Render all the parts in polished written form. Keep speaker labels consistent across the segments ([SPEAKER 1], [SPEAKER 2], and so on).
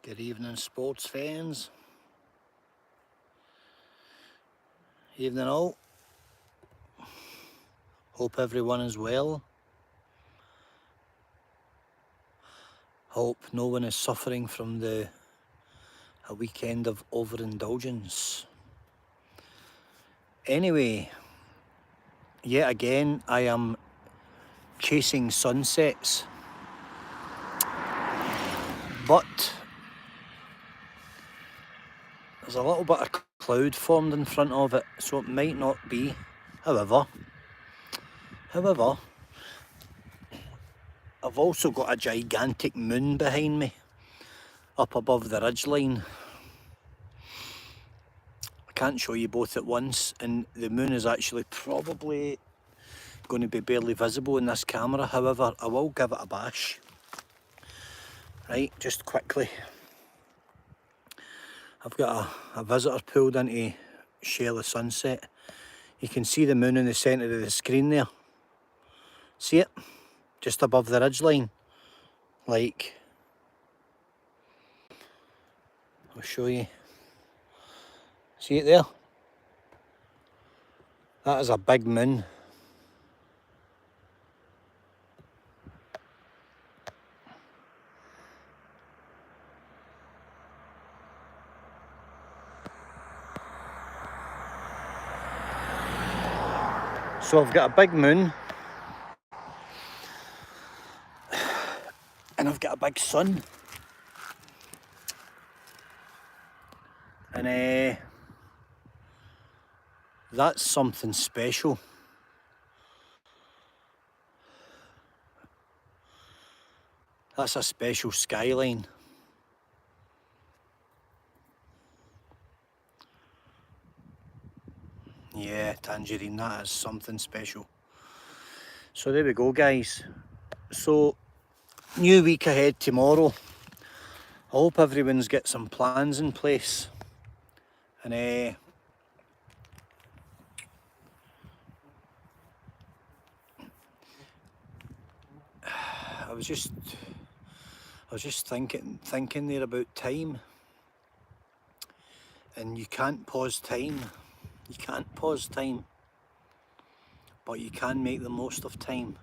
[SPEAKER 1] Good evening, sports fans. Evening all. Hope everyone is well. Hope no one is suffering from a weekend of overindulgence. Anyway, yet again I am chasing sunsets, but there's a little bit of cloud formed in front of it, so it might not be. However, I've also got a gigantic moon behind me, up above the ridgeline. I can't show you both at once, and the moon is actually probably going to be barely visible in this camera. However, I will give it a bash. Right, just quickly. I've got a visitor pulled in to share the sunset. You can see the moon in the centre of the screen there. See it? Just above the ridgeline. Like, I'll show you. See it there? That is a big moon. So I've got a big moon. And I've got a big sun. And that's something special. That's a special skyline. Yeah, Tangerine, that is something special. So there we go, guys. So, new week ahead tomorrow. I hope everyone's got some plans in place. And I was just thinking there about time. And you can't pause time. You can't pause time. But you can make the most of time.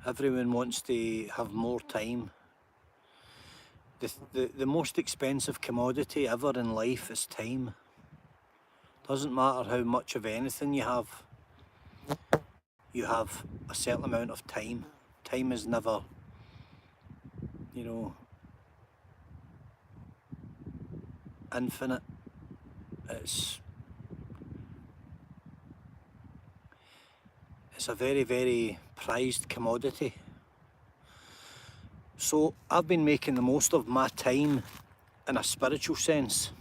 [SPEAKER 1] Everyone wants to have more time. The most expensive commodity ever in life is time. Doesn't matter how much of anything you have a certain amount of time. Time is never, infinite. It's a very, very prized commodity. So I've been making the most of my time in a spiritual sense.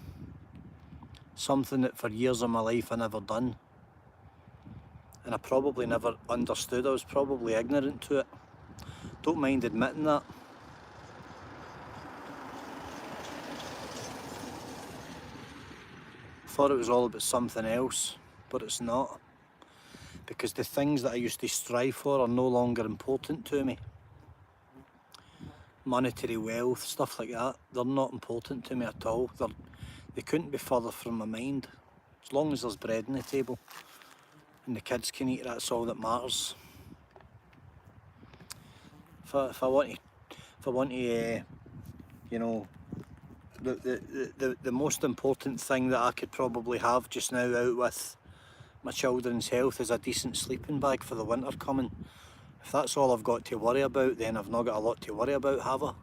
[SPEAKER 1] Something that for years of my life I never done. And I probably never understood. I was probably ignorant to it. Don't mind admitting that. Thought it was all about something else, but it's not. Because the things that I used to strive for are no longer important to me. Monetary wealth, stuff like that, they're not important to me at all. They couldn't be further from my mind. As long as there's bread on the table and the kids can eat, that's all that matters. If I want to, the most important thing that I could probably have just now out with my children's health is a decent sleeping bag for the winter coming. If that's all I've got to worry about, then I've not got a lot to worry about, have I?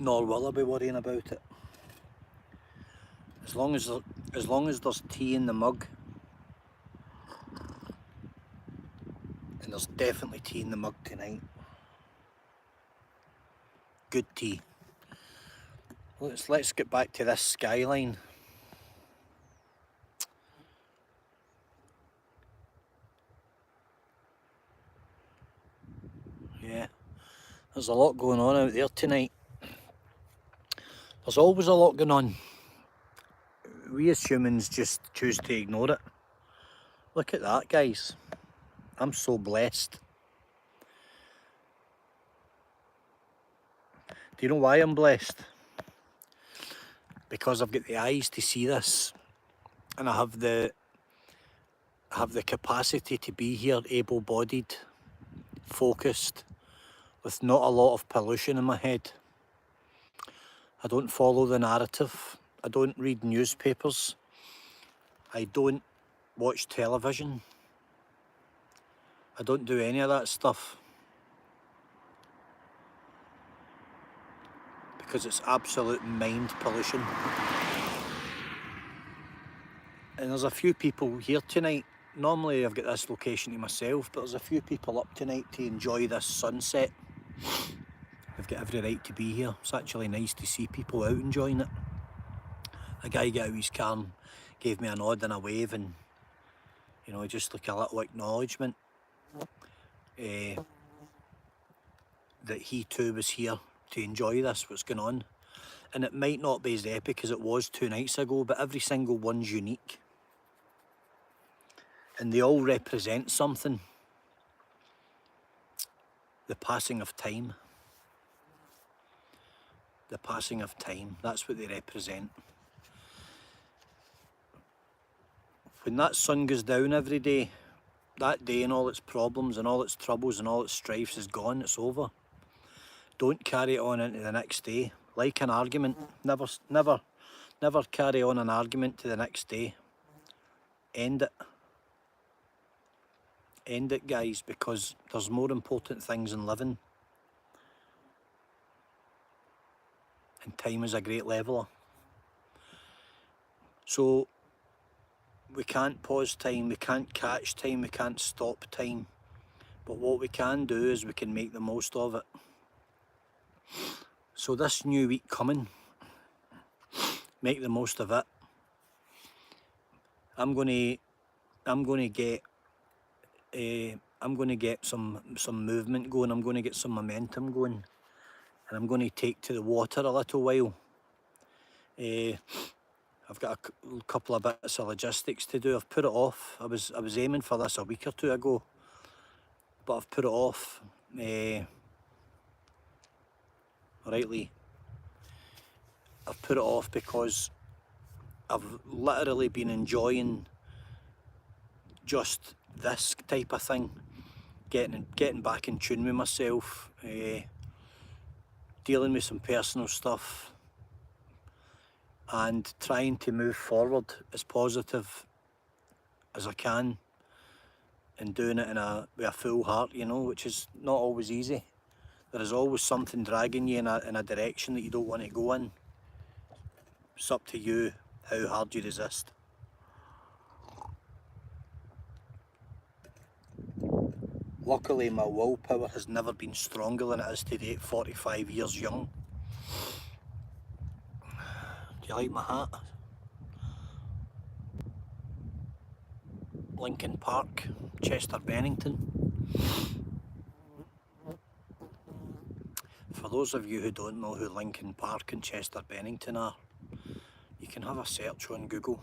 [SPEAKER 1] Nor will I be worrying about it. As long as there's tea in the mug, and there's definitely tea in the mug tonight. Good tea. Let's get back to this skyline. Yeah, there's a lot going on out there tonight. There's always a lot going on. We as humans just choose to ignore it. Look at that, guys. I'm so blessed. Do you know why I'm blessed? Because I've got the eyes to see this, and I have the capacity to be here, able-bodied, focused, with not a lot of pollution in my head. I don't follow the narrative. I don't read newspapers. I don't watch television. I don't do any of that stuff. Because it's absolute mind pollution. And there's a few people here tonight. Normally I've got this location to myself, but there's a few people up tonight to enjoy this sunset. They've got every right to be here. It's actually nice to see people out enjoying it. A guy got out his car and gave me a nod and a wave, and you know, just like a little acknowledgement that he too was here to enjoy this, what's going on. And it might not be as epic as it was 2 nights ago, but every single one's unique. And they all represent something. The passing of time. The passing of time, that's what they represent. When that sun goes down every day, that day and all its problems and all its troubles and all its strifes is gone, it's over. Don't carry it on into the next day. Like an argument, never carry on an argument to the next day. End it. End it, guys, because there's more important things in living. And time is a great leveller. So we can't pause time, we can't catch time, we can't stop time. But what we can do is we can make the most of it. So this new week coming, make the most of it. I'm gonna get some movement going. I'm gonna get some momentum going, and I'm gonna take to the water a little while. I've got a couple of bits of logistics to do. I've put it off. I was aiming for this a week or two ago, but I've put it off. Rightly, I've put it off because I've literally been enjoying just this type of thing, getting back in tune with myself, dealing with some personal stuff, and trying to move forward as positive as I can, and doing it with a full heart, you know, which is not always easy. There is always something dragging you in a direction that you don't want to go in. It's up to you how hard you resist. Luckily, my willpower has never been stronger than it is today at 45 years young. Do you like my hat? Lincoln Park, Chester Bennington. For those of you who don't know who Lincoln Park and Chester Bennington are, you can have a search on Google.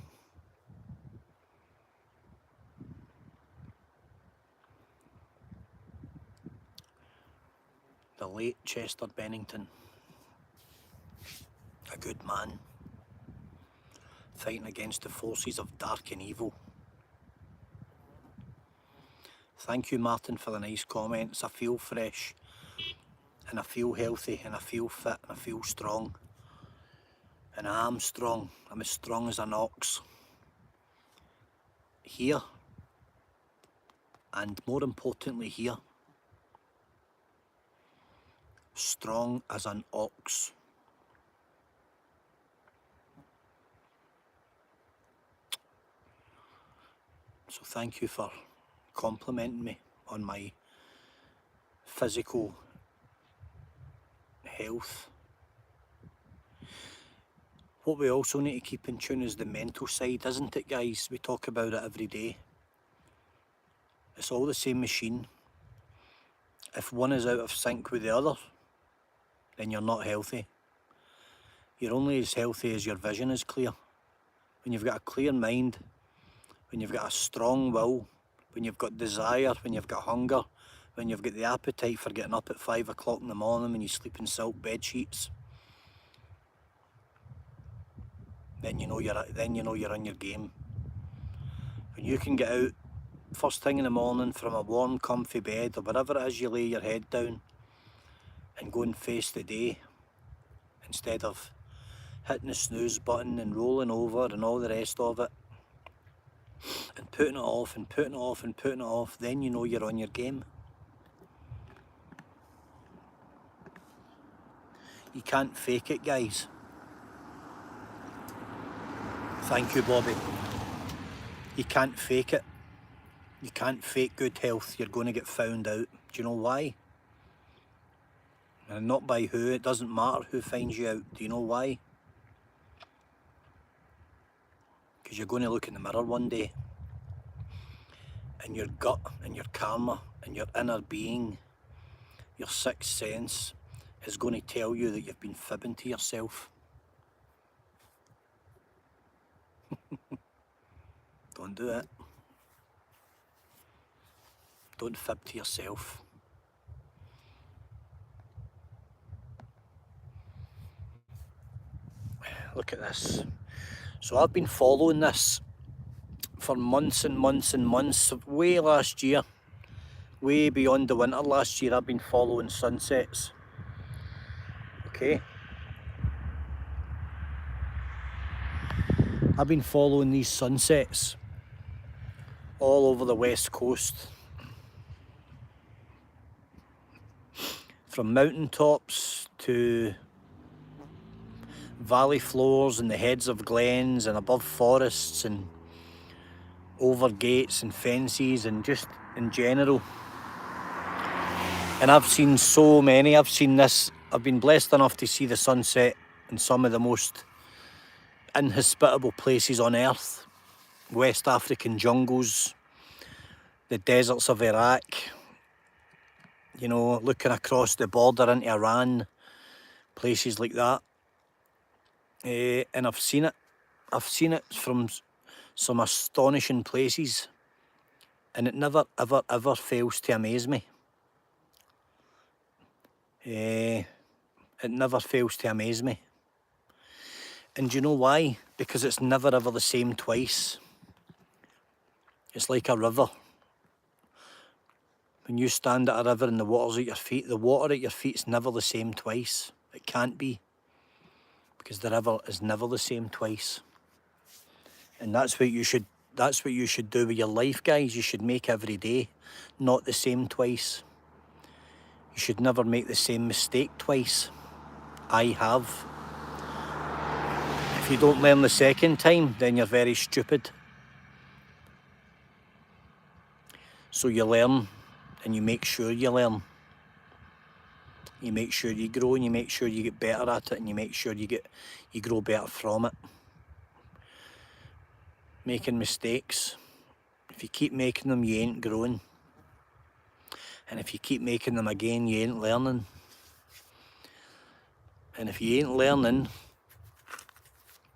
[SPEAKER 1] The late Chester Bennington, a good man, fighting against the forces of dark and evil. Thank you, Martin, for the nice comments. I feel fresh, and I feel healthy, and I feel fit, and I feel strong. And I am strong. I'm as strong as an ox. Here, and more importantly here, strong as an ox. So thank you for complimenting me on my physical health. What we also need to keep in tune is the mental side, isn't it, guys? We talk about it every day. It's all the same machine. If one is out of sync with the other, then you're not healthy. You're only as healthy as your vision is clear. When you've got a clear mind, when you've got a strong will, when you've got desire, when you've got hunger, when you've got the appetite for getting up at 5 o'clock in the morning when you sleep in silk bed sheets, then you know you're on your game. When you can get out first thing in the morning from a warm, comfy bed, or wherever it is you lay your head down, and go and face the day, instead of hitting the snooze button and rolling over and all the rest of it, and putting it off and putting it off and putting it off, then you know you're on your game. You can't fake it, guys. Thank you, Bobby. You can't fake it. You can't fake good health. You're going to get found out. Do you know why? And not by who. It doesn't matter who finds you out. Do you know why? Because you're going to look in the mirror one day, and your gut and your karma and your inner being, your sixth sense, is going to tell you that you've been fibbing to yourself. Don't do it. Don't fib to yourself. Look at this. So I've been following this for months and months and months. Way last year, way beyond the winter last year, I've been following sunsets. Okay. I've been following these sunsets all over the west coast. From mountaintops to valley floors and the heads of glens and above forests and over gates and fences and just in general. And I've seen so many. I've seen this. I've been blessed enough to see the sunset in some of the most inhospitable places on earth. West African jungles, the deserts of Iraq, you know, looking across the border into Iran, places like that. And I've seen it. I've seen it from some astonishing places, and it never, ever, ever fails to amaze me. It never fails to amaze me. And do you know why? Because it's never, ever the same twice. It's like a river. When you stand at a river and the water's at your feet, the water at your feet is never the same twice. It can't be. Because the river is never the same twice. And that's what you should do with your life, guys. You should make every day not the same twice. You should never make the same mistake twice. I have. If you don't learn the second time, then you're very stupid. So you learn, and you make sure you learn. You make sure you grow, and you make sure you get better at it, and you make sure you grow better from it. Making mistakes. If you keep making them, you ain't growing. And if you keep making them again, you ain't learning. And if you ain't learning,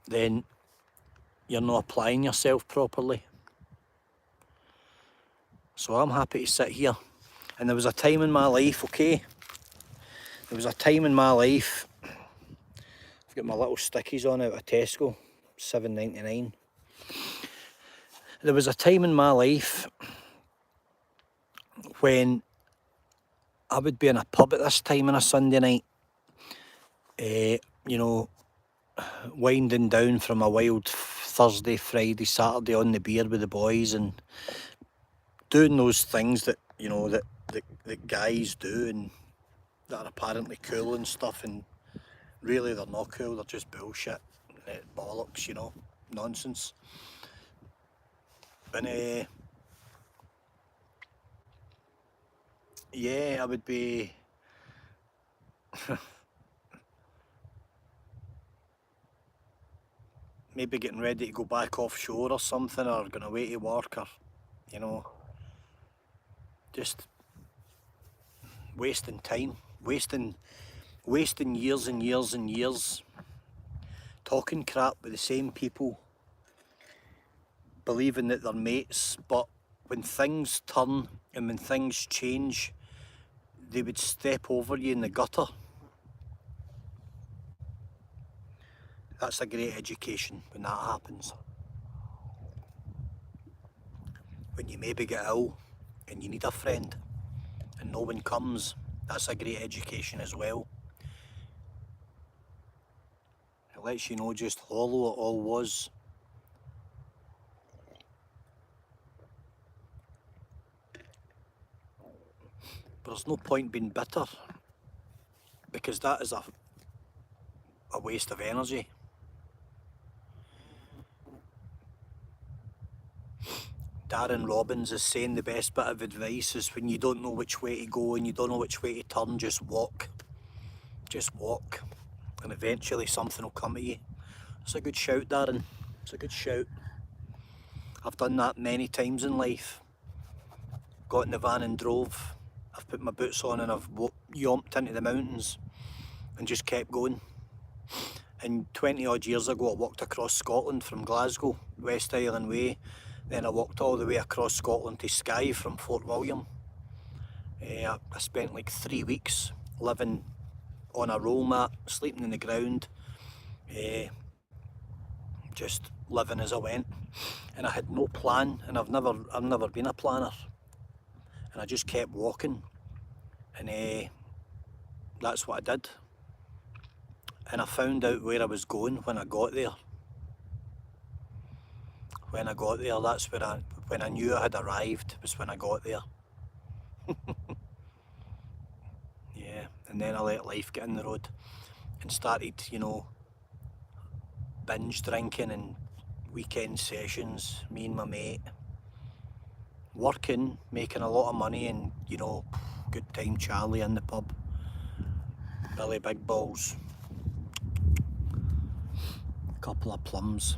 [SPEAKER 1] then you're not applying yourself properly. So I'm happy to sit here. And there was a time in my life, okay? There was a time in my life, I've got my little stickies on out of Tesco, $7.99. There was a time in my life when I would be in a pub at this time on a Sunday night, you know, winding down from a wild Thursday, Friday, Saturday on the beer with the boys and doing those things that, you know, that guys do and that are apparently cool and stuff, and really they're not cool, they're just bullshit, bollocks, you know, nonsense. And yeah, I would be maybe getting ready to go back offshore or something, or going away to work, or, you know, just wasting time, wasting years and years and years talking crap with the same people, believing that they're mates. But when things turn and when things change they would step over you in the gutter. That's a great education when that happens. When you maybe get ill and you need a friend and no one comes, that's a great education as well. It lets you know just how hollow it all was. But there's no point being bitter, because that is a waste of energy. Darren Robbins is saying the best bit of advice is when you don't know which way to go and you don't know which way to turn, just walk. Just walk. And eventually something will come to you. It's a good shout, Darren. It's a good shout. I've done that many times in life. Got in the van and drove. I've put my boots on and I've yomped into the mountains and just kept going. And 20 odd years ago I walked across Scotland from Glasgow, West Island Way. Then I walked all the way across Scotland to Skye from Fort William. I spent like 3 weeks living on a roll mat, sleeping in the ground, just living as I went. And I had no plan, and I've never been a planner. And I just kept walking, and that's what I did. And I found out where I was going when I got there. When I got there, that's when I knew I had arrived, was when I got there. Yeah, and then I let life get in the road and started, you know, binge drinking and weekend sessions, me and my mate. Working, making a lot of money, and, you know, good time Charlie in the pub. Billy Big Balls. A couple of plums.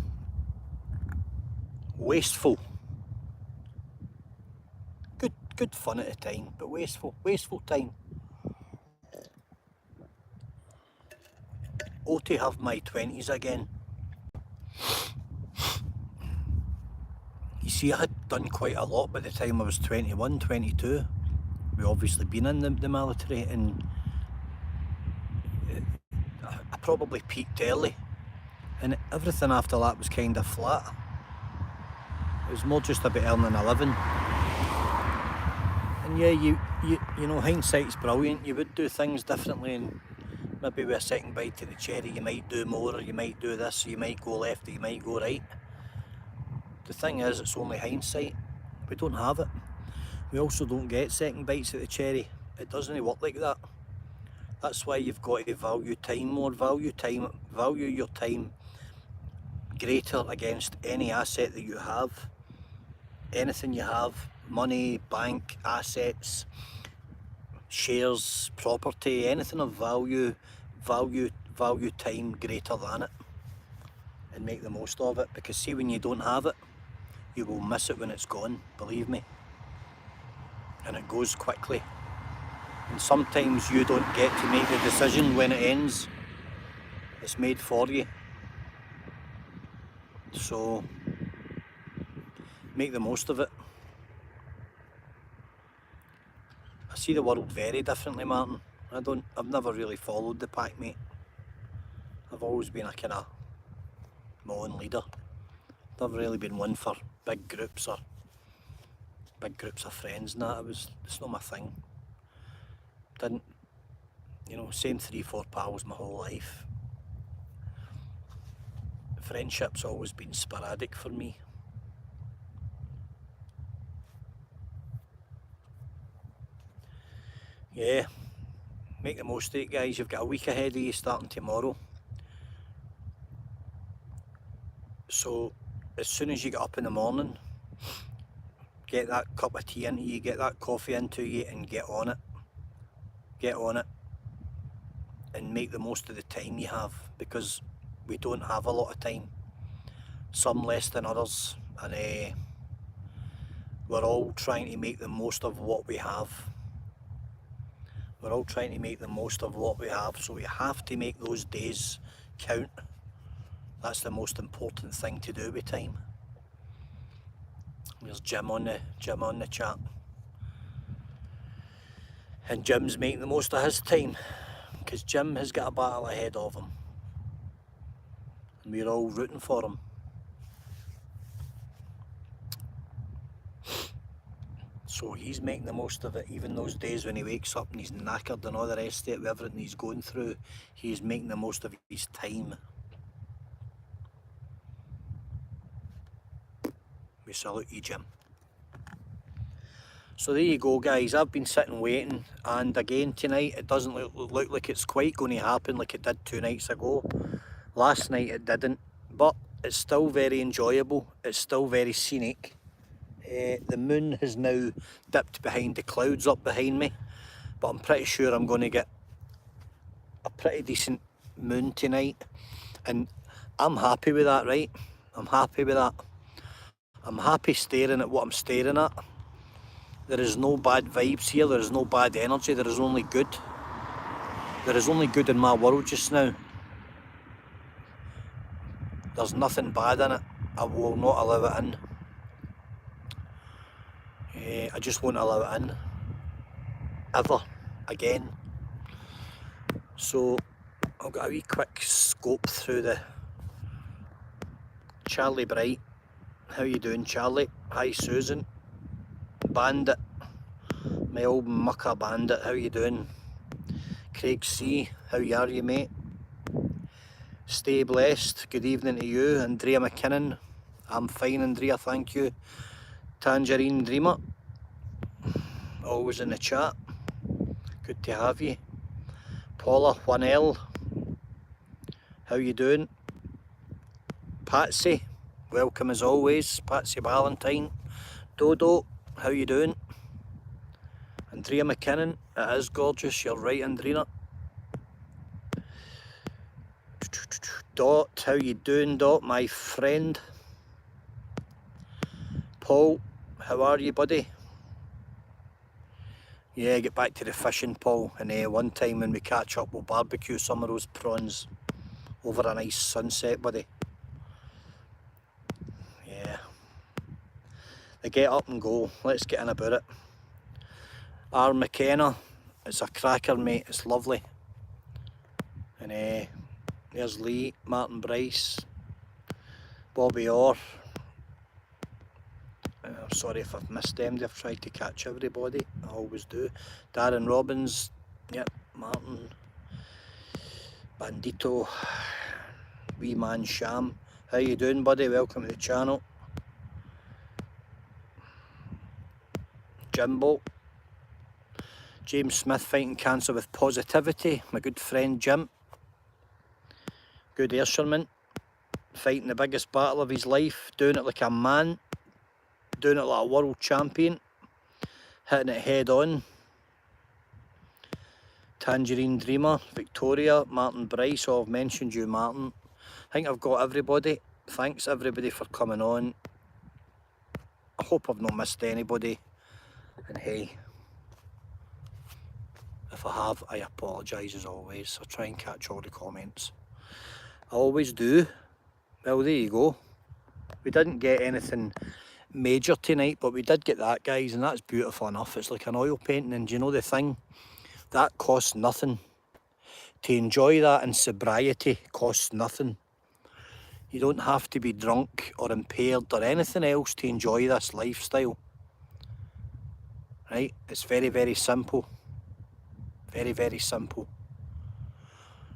[SPEAKER 1] Wasteful. Good fun at the time, but wasteful time. Oh, to have my 20s again. You see, I had done quite a lot by the time I was 21, 22. We obviously been in the military, and I probably peaked early, and everything after that was kind of flat. It was more just about earning a living. And yeah, you know, hindsight's brilliant. You would do things differently, and maybe with a second bite to the cherry you might do more, or you might do this, or you might go left, or you might go right. The thing is, it's only hindsight. We don't have it. We also don't get second bites at the cherry. It doesn't work like that. That's why you've got to value time more. Value your time greater against any asset that you have. Anything you have, money, bank, assets, shares, property, anything of value, value time greater than it, and make the most of it. Because see, when you don't have it, you will miss it when it's gone, believe me. And it goes quickly. And sometimes you don't get to make the decision when it ends. It's made for you. So make the most of it. I see the world very differently, Martin. I've never really followed the pack, mate. I've always been a kind of my own leader. Never really been one for big groups or big groups of friends and that. It's not my thing. Didn't, you know, same 3-4 pals my whole life. Friendship's always been sporadic for me. Yeah, make the most of it, guys. You've got a week ahead of you starting tomorrow. So as soon as you get up in the morning, get that cup of tea into you, get that coffee into you, and get on it. Get on it and make the most of the time you have, because we don't have a lot of time. Some less than others, and we're all trying to make the most of what we have. We're all trying to make the most of what we have, so we have to make those days count. That's the most important thing to do with time. There's Jim on the chat. And Jim's making the most of his time, because Jim has got a battle ahead of him. And we're all rooting for him. So he's making the most of it, even those days when he wakes up and he's knackered and all the rest of it, with everything he's going through, he's making the most of his time. We salute you, Jim. So there you go, guys. I've been sitting waiting, and again tonight it doesn't look like it's quite going to happen like it did 2 nights ago. Last night it didn't, but it's still very enjoyable. It's still very scenic. The moon has now dipped behind the clouds up behind me, but I'm pretty sure I'm going to get a pretty decent moon tonight, and I'm happy with that, right? I'm happy with that. I'm happy staring at what I'm staring at. There is no bad vibes here, there is no bad energy, there is only good. There is only good in my world just now. There's nothing bad in it. I will not allow it in. I just won't allow it in. Ever. Again. So, I've got a wee quick scope through the Charlie Bright. How you doing, Charlie? Hi, Susan. Bandit. My old mucker bandit, how you doing? Craig C, how are you, mate? Stay blessed. Good evening to you. Andrea McKinnon. I'm fine, Andrea, thank you. Tangerine Dreamer. Always in the chat. Good to have you. Paula 1L. How you doing? Patsy. Welcome as always. Patsy Valentine. Dodo. How you doing? Andrea McKinnon. It is gorgeous. You're right, Andrea. Dot. How you doing, Dot? My friend. Paul. How are you, buddy? Yeah, get back to the fishing, Paul, and one time when we catch up we'll barbecue some of those prawns over a nice sunset, buddy. Yeah. They get up and go. Let's get in about it. R. McKenna, it's a cracker, mate. It's lovely. And there's Lee, Martin Bryce, Bobby Orr. I'm sorry if I've missed them. They've tried to catch everybody. I always do. Darren Robbins. Yep. Martin. Bandito. Wee Man Sham. How you doing, buddy? Welcome to the channel. Jimbo. James Smith fighting cancer with positivity. My good friend Jim. Good Ayrshire, fighting the biggest battle of his life. Doing it like a man. Doing it like a world champion, hitting it head on. Tangerine Dreamer, Victoria, Martin Bryce. Oh, I've mentioned you, Martin. I think I've got everybody. Thanks everybody for coming on. I hope I've not missed anybody. And hey, if I have, I apologise as always. I'll try and catch all the comments. I always do. Well, there you go. We didn't get anything major tonight, but we did get that, guys, and that's beautiful enough. It's like an oil painting, and do you know the thing? That costs nothing. To enjoy that in sobriety costs nothing. You don't have to be drunk or impaired or anything else to enjoy this lifestyle. Right? It's very, very simple. Very, very simple.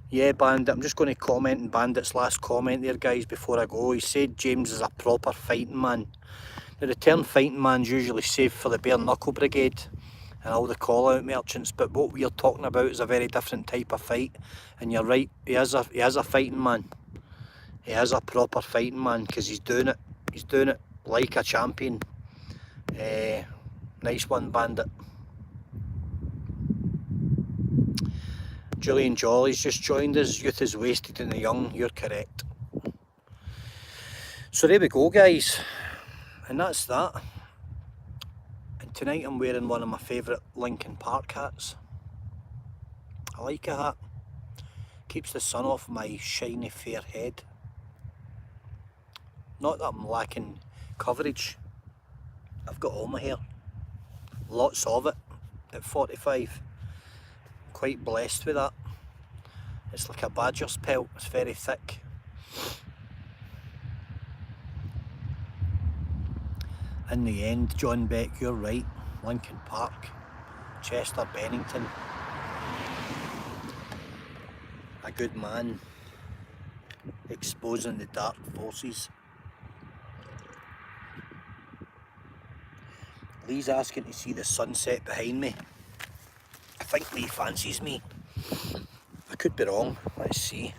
[SPEAKER 1] Yeah, Bandit, I'm just going to comment on Bandit's last comment there, guys, before I go. He said James is a proper fighting man. The return fighting man's usually saved for the bare knuckle brigade and all the call out merchants, but what we're talking about is a very different type of fight. And you're right, he is a fighting man. He is a proper fighting man, because he's doing it like a champion. Nice one, Bandit. Julian Jolly's just joined us. Youth is wasted in the young. You're correct. So there we go, guys. And that's that. And tonight I'm wearing one of my favourite Linkin Park hats. I like a hat. Keeps the sun off my shiny fair head. Not that I'm lacking coverage. I've got all my hair. Lots of it at 45. Quite blessed with that. It's like a badger's pelt, it's very thick. In the end, John Beck, you're right. Lincoln Park, Chester Bennington. A good man, exposing the dark forces. Lee's asking to see the sunset behind me. I think Lee fancies me. I could be wrong, let's see.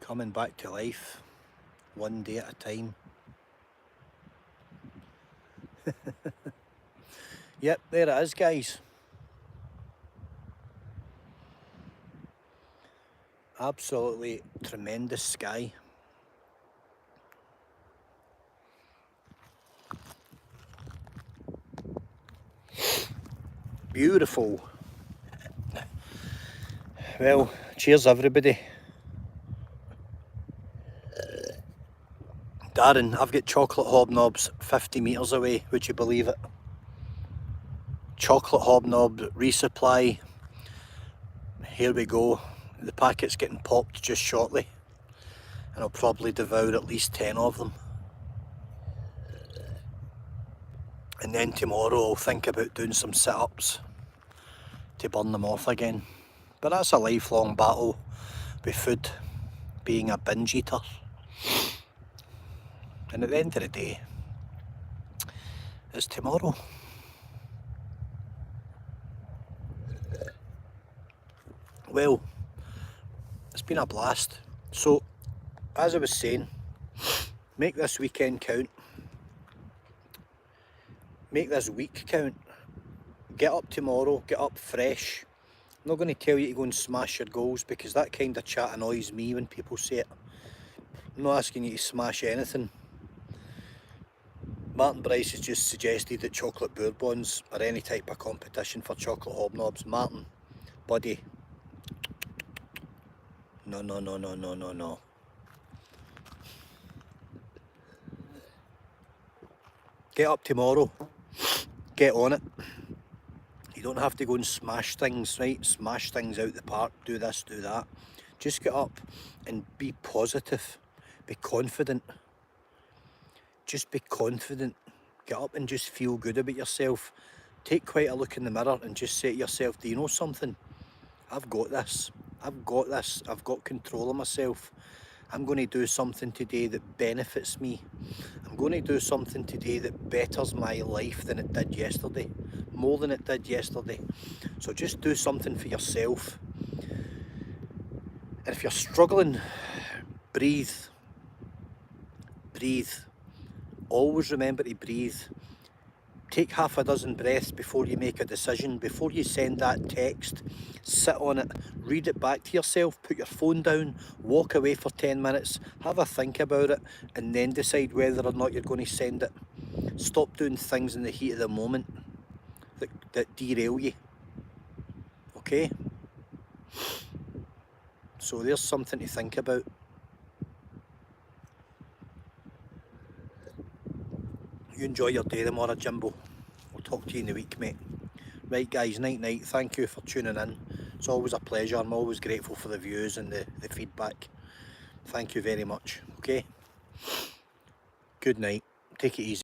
[SPEAKER 1] Coming back to life, one day at a time. Yep, there it is, guys. Absolutely tremendous sky. Beautiful. Well, cheers everybody. Darren, I've got chocolate hobnobs 50 metres away, would you believe it? Chocolate hobnob resupply. Here we go. The packet's getting popped just shortly, and I'll probably devour at least 10 of them. And then tomorrow I'll think about doing some sit-ups to burn them off again. But that's a lifelong battle with food, being a binge eater. And at the end of the day, it's tomorrow. Well, it's been a blast. So, as I was saying, make this weekend count. Make this week count. Get up tomorrow, get up fresh. I'm not going to tell you to go and smash your goals, because that kind of chat annoys me when people say it. I'm not asking you to smash anything. Martin Bryce has just suggested that chocolate bourbons are any type of competition for chocolate hobnobs. Martin, buddy. No, no, no, no, no, no, no. Get up tomorrow. Get on it. You don't have to go and smash things, right? Smash things out the park, do this, do that. Just get up and be positive. Be confident. Just be confident. Get up and just feel good about yourself. Take quite a look in the mirror and just say to yourself, do you know something? I've got this. I've got this. I've got control of myself. I'm going to do something today that benefits me. I'm going to do something today that betters my life than it did yesterday. More than it did yesterday. So just do something for yourself. And if you're struggling, breathe. Breathe. Always remember to breathe. Take half a dozen breaths before you make a decision. Before you send that text, sit on it, read it back to yourself, put your phone down, walk away for 10 minutes, have a think about it, and then decide whether or not you're going to send it. Stop doing things in the heat of the moment that derail you. Okay? So there's something to think about. You enjoy your day tomorrow, Jimbo. We'll talk to you in the week, mate. Right, guys, night night. Thank you for tuning in. It's always a pleasure. I'm always grateful for the views and the feedback. Thank you very much. Okay? Good night. Take it easy.